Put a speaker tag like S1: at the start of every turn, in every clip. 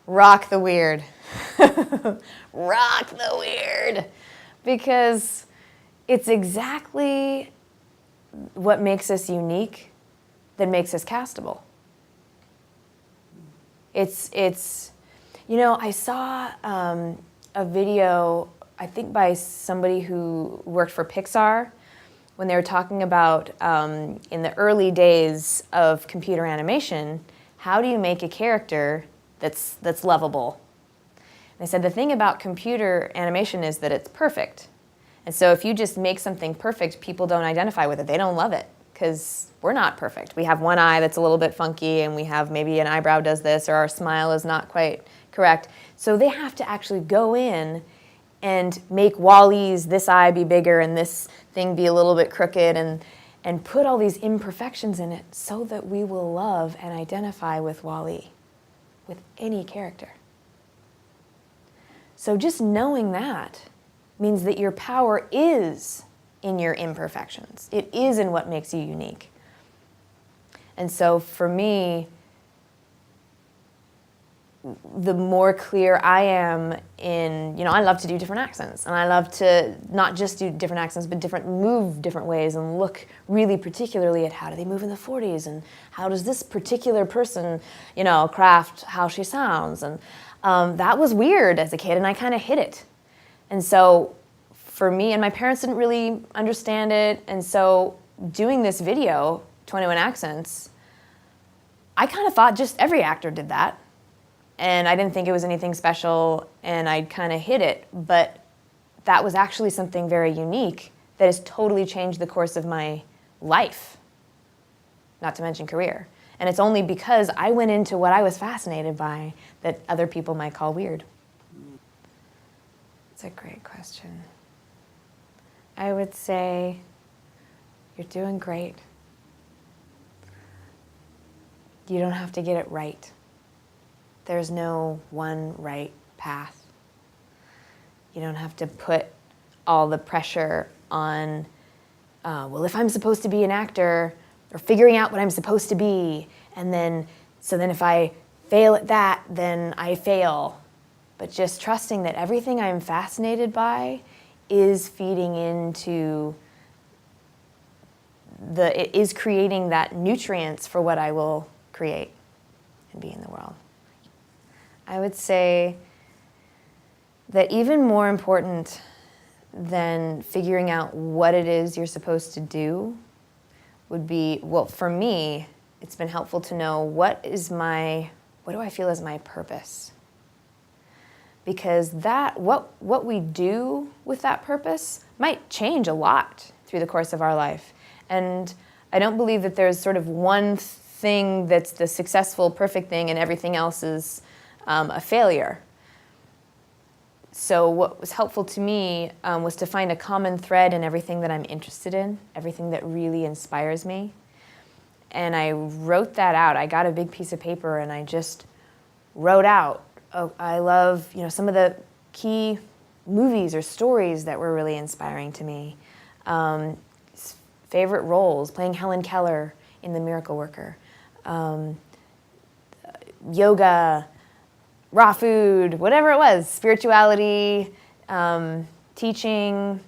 S1: rock the weird. Rock the weird. Because it's exactly what makes us unique that makes us castable. It's you know, I saw a video, I think by somebody who worked for Pixar, when they were talking about in the early days of computer animation, how do you make a character that's lovable? And they said the thing about computer animation is that it's perfect. And so if you just make something perfect, people don't identify with it. They don't love it because we're not perfect. We have one eye that's a little bit funky, and we have maybe an eyebrow does this, or our smile is not quite correct. So they have to actually go in and make WALL-E's this eye be bigger and this thing be a little bit crooked, and put all these imperfections in it so that we will love and identify with WALL-E, with any character. So just knowing that means that your power is in your imperfections. It is in what makes you unique. And so for me, the more clear I am in, you know, I love to do different accents, and I love to not just do different accents, but move different ways and look really particularly at how do they move in the 40s, and how does this particular person, you know, craft how she sounds. And that was weird as a kid, and I kind of hid it. And so for me, and my parents didn't really understand it, and so doing this video, 21 Accents, I kind of thought just every actor did that. And I didn't think it was anything special, and I kind of hid it. But that was actually something very unique that has totally changed the course of my life, not to mention career. And it's only because I went into what I was fascinated by that other people might call weird. It's a great question. I would say you're doing great. You don't have to get it right. There's no one right path. You don't have to put all the pressure on, well, if I'm supposed to be an actor, or figuring out what I'm supposed to be, and then if I fail at that, then I fail. But just trusting that everything I'm fascinated by is feeding into it is creating that nutrients for what I will create and be in the world. I would say that even more important than figuring out what it is you're supposed to do would be, well, for me, it's been helpful to know what do I feel is my purpose? Because what we do with that purpose might change a lot through the course of our life. And I don't believe that there's sort of one thing that's the successful, perfect thing, and everything else is a failure. So what was helpful to me was to find a common thread in everything that I'm interested in, everything that really inspires me. And I wrote that out. I got a big piece of paper and I just wrote out, oh, I love, you know, some of the key movies or stories that were really inspiring to me. Favorite roles, playing Helen Keller in The Miracle Worker. Yoga, raw food, whatever it was, spirituality, teaching,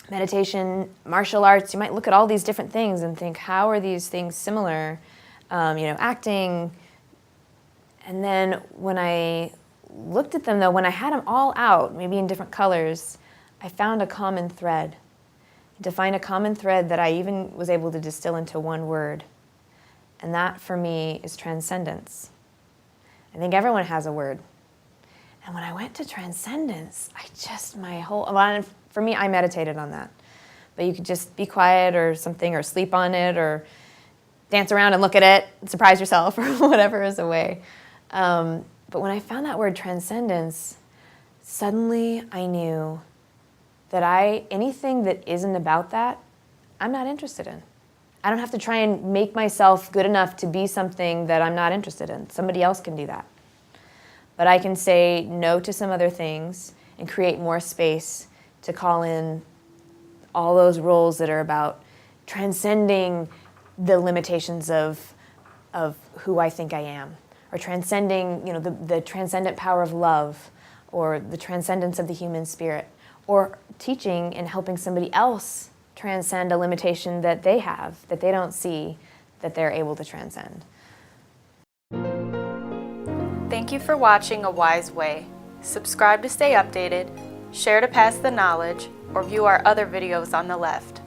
S1: meditation, martial arts. You might look at all these different things and think, how are these things similar? Acting. And then when I looked at them, though, when I had them all out, maybe in different colors, I found a common thread. To find a common thread that I even was able to distill into one word. And that, for me, is transcendence. I think everyone has a word. And when I went to transcendence, for me, I meditated on that. But you could just be quiet or something, or sleep on it, or dance around and look at it, and surprise yourself, or whatever is a way. But when I found that word transcendence, suddenly I knew that anything that isn't about that, I'm not interested in. I don't have to try and make myself good enough to be something that I'm not interested in. Somebody else can do that. But I can say no to some other things and create more space to call in all those roles that are about transcending the limitations of who I think I am, or or transcending, the transcendent power of love, or the transcendence of the human spirit, or teaching and helping somebody else transcend a limitation that they have, that they don't see, that they're able to transcend.
S2: Thank you for watching A Wise Way. Subscribe to stay updated, share to pass the knowledge, or view our other videos on the left.